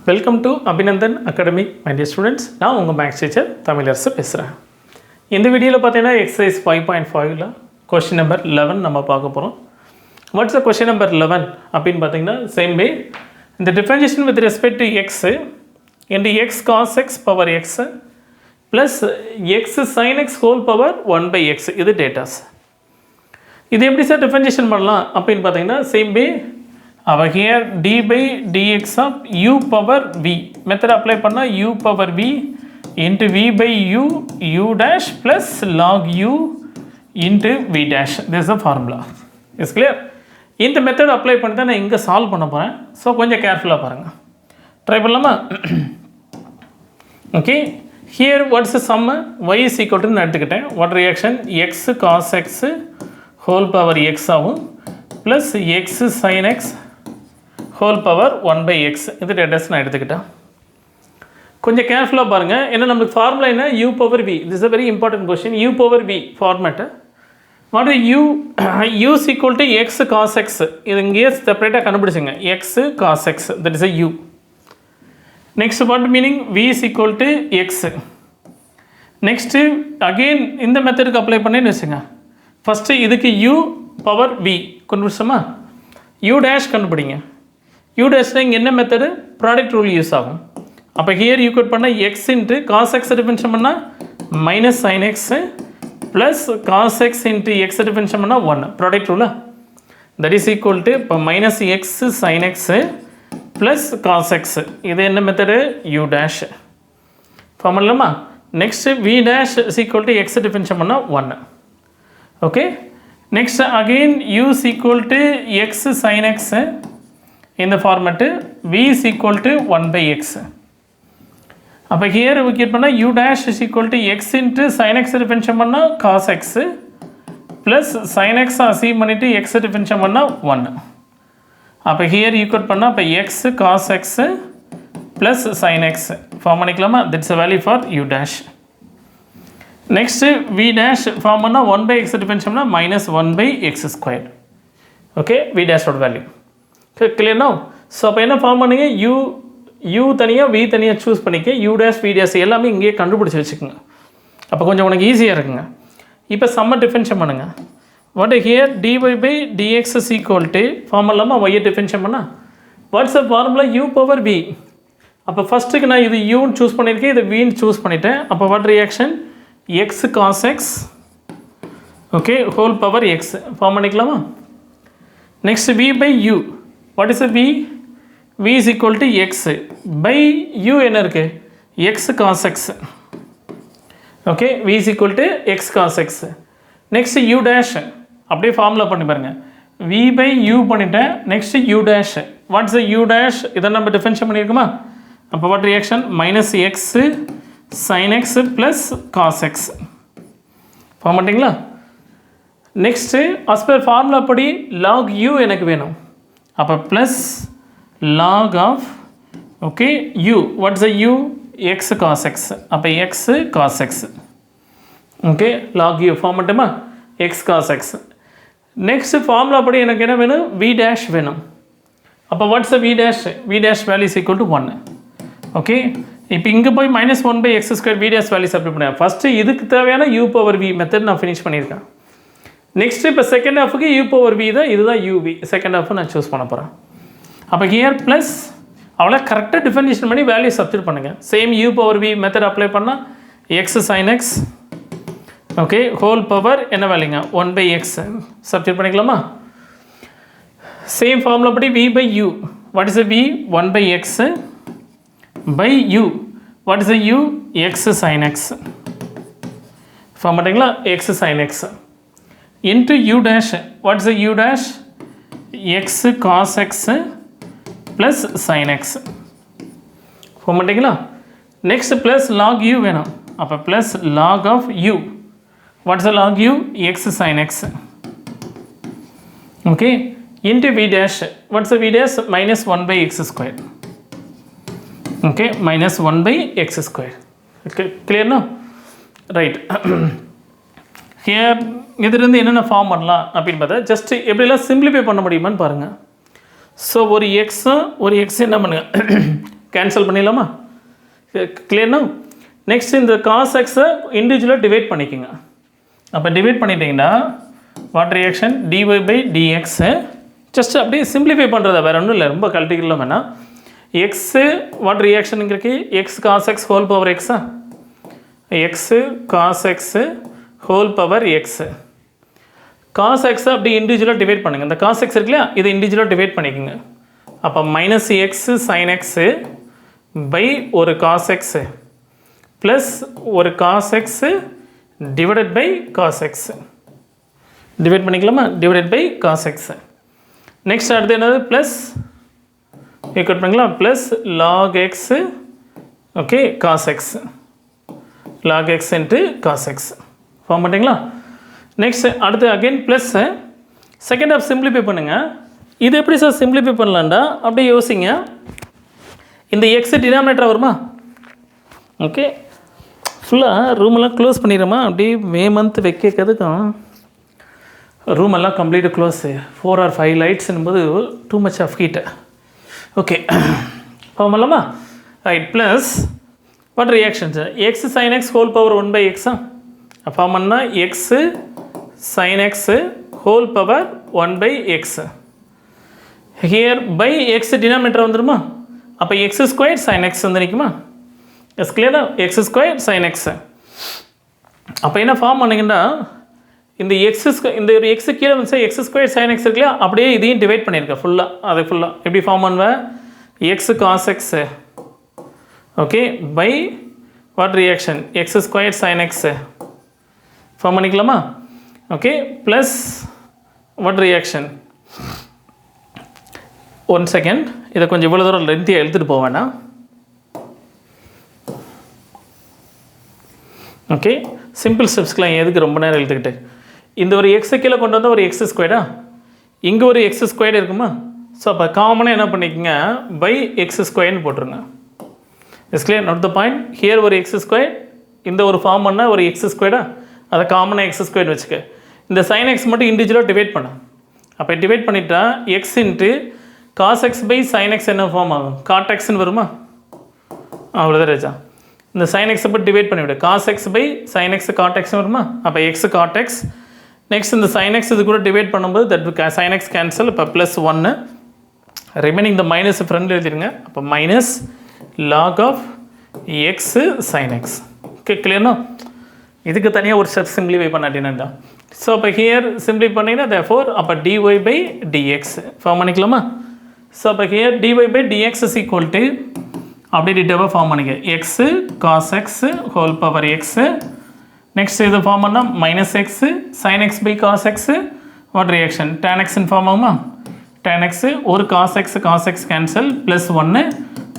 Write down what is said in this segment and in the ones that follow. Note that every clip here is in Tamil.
Welcome to Aabinandan Academy, my dear students. நான் உங்கள் மேக்ஸ் டீச்சர் தமிழரசு பேசுகிறேன். இந்த வீடியோவில் பார்த்தீங்கன்னா எக்ஸசைஸ் 5.5ல கொஸ்டின் நம்பர் 11 நம்ம பார்க்க போகிறோம். வாட்ஸ் த கொஸ்டின் நம்பர் 11 அப்படின்னு பார்த்தீங்கன்னா சேம் வே இந்த differentiation with respect to x into x cos x power x plus x sine x whole power 1/x இது டேட்டாஸ். இது எப்படி சார் டிஃபரன்ஷியேஷன் பண்ணலாம் அப்படின்னு பார்த்தீங்கன்னா same way our here d by dx of u power v method apply பண்ணா u power v into v by u u dash plus log u into v dash. This is the formula. Is clear? இந்த மெத்தட் அப்ளை பண்ணி தான் நான் இங்கே சால்வ் பண்ண போகிறேன். ஸோ கொஞ்சம் கேர்ஃபுல்லாக பாருங்கள். ட்ரை பண்ணலாமா? Okay, here what's some y is equal to எடுத்துக்கிட்டேன். What reaction x cos x whole power x ஆகும் plus x sin x whole power 1/x இது டேட்டாஸ் நான் எடுத்துக்கிட்டேன். கொஞ்சம் கேர்ஃபுல்லாக பாருங்கள். ஏன்னா நம்மளுக்கு ஃபார்முலா என்ன u power v. This is a very important question. u power v format what u is equal to x cos x இது இங்கேயே செப்பரேட்டாக கண்டுபிடிச்சிங்க. x cos x that is a u. Next what meaning v is equal to x. Next again இந்த மெத்தடுக்கு அப்ளை பண்ணேன்னு வச்சுங்க. ஃபஸ்ட்டு இதுக்கு u பவர் v கண்டுபிடிச்சோமா, u டேஷ் கண்டுபிடிங்க. u டேஷ்னா இங்கே என்ன மெத்தடு ப்ராடக்ட் ரூல் யூஸ் ஆகும். அப்போ ஹியர் யூ பண்ணால் x into cos x differentiate பண்ணால் minus sine x plus cos x into x differentiate பண்ணால் 1 ப்ராடக்ட் ரூலா தட் இஸ் ஈக்குவல் டு இப்போ minus x sine x plus cos x இது என்ன மெத்தடு யூ டேஷ் ஃபார்ம் பண்ணலாமா. Next v dash is equal to x differentiate பண்ணால் 1. Okay, next again u is equal to x sine x இந்த format v is equal to 1/x. அப்போ ஹியர் விக்கெட் பண்ணால் u dash is equal to x into sin x differentiate பண்ணால் cos x plus sin x achieve பண்ணிவிட்டு x டிஃபரன்ஷியேட் பண்ணால் 1. அப்போ ஹியர் ஈக்குவல் பண்ணால் இப்போ x cos x plus sin x form பண்ணிக்கலாமா. That's a value for u dash. Next v dash form பண்ணால் 1/x டிஃபரன்ஷியேட் பண்ணால் minus 1/x². Okay, v dash ஓட வேல்யூ கிளியர் நோ. ஸோ அப்போ என்ன ஃபார்ம் பண்ணுங்க, யூ தனியாக வி தனியாக சூஸ் பண்ணிக்க, யூ டேஷ் வி டேஷ் எல்லாமே இங்கேயே கண்டுபிடிச்சி வச்சுக்கோங்க. அப்போ கொஞ்சம் உனக்கு ஈஸியாக இருக்குங்க. இப்போ சம்ம டிஃபரன்ஷியேட் பண்ணுங்கள். What here dy by dx is equal to form இல்லாமல் ஒய்யை டிஃபரன்ஷியேட் பண்ணால் what's a formula u power v. அப்போ ஃபஸ்ட்டுக்கு நான் இது யூன்னு சூஸ் பண்ணியிருக்கேன், இது வின்னு சூஸ் பண்ணிட்டேன். அப்போ what reaction x cos x okay whole power x form பண்ணிக்கலாமா. Next v by u. What is a v? v is equal to x by u என்ன இருக்கு x cos x. Okay, v is equal to x cos x. Next u dash அப்படியே ஃபார்முலா பண்ணி பாருங்க. v by u பண்ணிட்டேன். Next u dash. What's a u dash? இதை நம்ம டிஃபரன்ஷியேட் பண்ணியிருக்குமா. அப்போ what reaction minus x sine x plus cos x form பண்ணிட்டீங்களா. நெக்ஸ்ட்டு அஸ் பர் ஃபார்முலா படி log u எனக்கு வேணும். அப்போ plus log of okay you what's a you x cos x. அப்போ x cos x okay log u form மட்டுமா x cos x. Next formula படி எனக்கு என்ன வேணும் வி டேஷ் வேணும். அப்போ what's a v dash value is equal to 1. Okay, இப்போ இங்கே போய் minus 1/x² v dash value supply பண்ணேன். ஃபஸ்ட்டு இதுக்கு தேவையான யூ பவர் வி மெத்தட் நான் ஃபினிஷ் பண்ணியிருக்கேன். நெக்ஸ்ட்டு இப்போ செகண்ட் ஹாஃபுக்கு u பவர் v தான், இதுதான் uv செகண்ட் ஹாஃபு நான் சூஸ் பண்ண போகிறேன். அப்போ ஹியர் ப்ளஸ் அவ்வளோ கரெக்டாக டிஃபரன்ஷியேட் பண்ணி வேல்யூ சப்ஸ்டிட் பண்ணுங்கள். Same u power v method apply பண்ணால் x sine x okay whole power என்ன வேல்யூங்க 1/x சப்ஸ்டிட் பண்ணிக்கலாமா. சேம் ஃபார்முலா படி v by u. What is a v 1/x by u. What is a u x sin x form பண்ணிங்களா x sin x into u dash. what is the u dash x cos x plus sin x form பண்ணிங்களா. நெக்ஸ்ட் ப்ளஸ் log u வேணும். அப்போ plus log of u. What's the log u x sin x okay into v dash. what's the v dash minus 1/x². Okay minus 1/x². okay clear no right. Here இதிலிருந்து என்னென்ன ஃபார்ம் பண்ணலாம் அப்படின்னு பார்த்தா ஜஸ்ட் எப்படிலாம் சிம்பிளிஃபை பண்ண முடியுமான்னு பாருங்கள். ஸோ ஒரு எக்ஸும் ஒரு எக்ஸ் என்ன பண்ணுங்க கேன்சல் பண்ணிடலாமா? கிளியர்னா? நெக்ஸ்ட் இந்த காஸ் எக்ஸை இண்டிவிஜுவலாக டிவைட் பண்ணிக்கோங்க. அப்போ டிவைட் பண்ணிட்டீங்கன்னா வாட் ரியாக்ஷன் dy/dx ஜஸ்ட் அப்படியே சிம்பிளிஃபை பண்ணுறதா, வேறு ஒன்றும் இல்லை, ரொம்ப கல்டிக்கலாம் வேணாம். எக்ஸு வாட் ரியாக்ஷனுங்கிறக்கு x cos x whole power எக்ஸா, x cos x whole power x. Cos எக்ஸை அப்படி இண்டிவிஜுவலாக டிவைட் பண்ணுங்கள். இந்த காஸ் எக்ஸ் இருக்கு இல்லையா, இதை இண்டிவிஜுவலாக டிவைட் பண்ணிக்கோங்க. அப்போ minus x sine x by ஒரு காஸ் எக்ஸு ப்ளஸ் ஒரு cos x divided by cos x. Divide பண்ணிக்கலாமா? Divided by cos x. Next அடுத்து என்னது ப்ளஸ் ஈக்குவல் பண்ணிக்கலாம் plus log x okay cos x, log x into cos x form பண்ணிங்களா? நெக்ஸ்ட் அடுத்து again plus second half simplify பண்ணுங்கள். இது எப்படி சார் சிம்பிளிஃபை பண்ணலான்டா அப்படியே யோசிங்க. இந்த எக்ஸு டினாமினேட்டர் வருமா? ஓகே ஃபுல்லாக ரூமெல்லாம் க்ளோஸ் பண்ணிடுறோமா? அப்படியே மே மந்த் வைக்கிறதுக்கும் ரூமெல்லாம் கம்ப்ளீட்டாக க்ளோஸு 4 or 5 லைட்ஸ்னும்போது too much of heat. Okay form பண்ணலாமா? Right plus what reactions x sine x whole power 1/xஆ ஃபார்ம் பண்ணால் x sine x whole power 1/x. Here by x denominator வந்துடுமா? அப்போ எக்ஸ் ஸ்கொயர் சைன் எக்ஸ் வந்து நிற்குமா? எஸ் கிளியரா? X square sine x. அப்போ என்ன ஃபார்ம் பண்ணிங்கன்னா இந்த இந்த ஒரு எக்ஸு கீழே வந்து எக்ஸ் ஸ்கொயர் சைன் எக்ஸ் இருக்குல்லையா, அப்படியே இதையும் டிவைட் பண்ணியிருக்கேன் ஃபுல்லாக. அது ஃபுல்லாக எப்படி ஃபார்ம் பண்ணுவேன்? X cos x okay by what reaction x square sine x form பண்ணிக்கலாமா? Okay plus what reaction one second, இதை கொஞ்சம் இவ்வளோ தூரம் லென்த்தியாக எழுத்துட்டு போவேன்னா. ஓகே சிம்பிள் ஸ்டெப்ஸ்க்கெலாம் எதுக்கு ரொம்ப நேரம் எழுத்துக்கிட்டு, இந்த ஒரு எக்ஸு கீழே கொண்டு வந்தால் ஒரு எக்ஸ் ஸ்கொயர்டா, இங்கே ஒரு எக்ஸ் ஸ்கொயர் இருக்குமா? ஸோ அப்போ காமனாக என்ன பண்ணிக்கோங்க பை எக்ஸ் ஸ்கொயர்னு போட்டுருங்க. Is clear? Note the point. Here ஒரு எக்ஸ் ஸ்கொயர், இந்த ஒரு ஃபார்ம் பண்ணால் ஒரு எக்ஸ் ஸ்கொயர்டா, அதை காமனாக எக்ஸ் ஸ்கொயர் வச்சுக்க. இந்த சைன் எக்ஸ் மட்டும் இண்டிவிஜுவலாக டிவைட் பண்ண. அப்போ டிவைட் பண்ணிட்டா x into cos x by sine x என்ன ஃபார்ம் ஆகும்? காட் எக்ஸ்ன்னு வருமா? அவ்வளோதான் ரேஜா. இந்த சைன் எக்ஸை பற்றி டிவைட் பண்ணிவிடு. Cos x by sine x cot x வருமா? அப்போ எக்ஸ் காட் எக்ஸ். நெக்ஸ்ட் இந்த சைன் எக்ஸ் இது கூட டிவைட் பண்ணும்போது தட் சைன் எக்ஸ் கேன்சல். இப்போ ப்ளஸ் 1 ரிமைனிங் இந்த மைனஸ் ஃப்ரெண்டில் எழுதிடுங்க. அப்போ minus log of x sine x. Okay கிளியர்னா? இதுக்கு தனியாக ஒரு ஸ்டெப் சிம்பிளிஃபை பண்ணாட்டினா. ஸோ அப்போ ஹியர் சிம்பிளிஃபை பண்ணிங்கன்னா தேர்ஃபோர் அப்போ dy/dx ஃபார்ம் பண்ணிக்கலாமா? ஸோ அப்போ here dy/dx is equal to அப்படியே டிட்டவாக ஃபார்ம் பண்ணிக்க x cos x whole power x. Next இது ஃபார்ம் பண்ணால் minus x sine x by cos x what reaction tan எக்ஸ்ன்னு ஃபார்ம் ஆகுமா? டேன் எக்ஸு ஒரு cos x cancel plus 1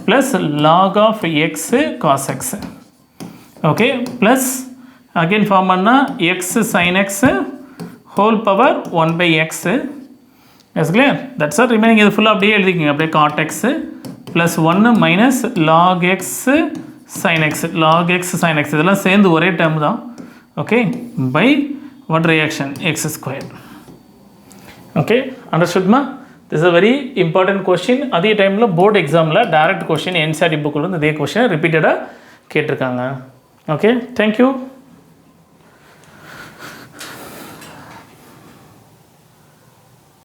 plus log of x cos x. Okay plus again form பண்ணால் x sine x whole power 1/x. Yes clear? That's are remaining. இது ஃபுல்லாக அப்படியே எழுதிக்கிங்க. அப்படியே cot x plus 1 minus lock x sine x, log x sine x இதெல்லாம் சேர்ந்து ஒரே டேர்ம் தான். Okay by what reaction x square. Okay அண்டர்ஸ்டுட்மா? This a very important question. அதே டைமில் போர்டு எக்ஸாமில் டைரக்ட் கொஷின் ncert புக்கில் வந்து இதே கொஷினை ரிப்பீட்டடாக கேட்டிருக்காங்க. Okay thank you.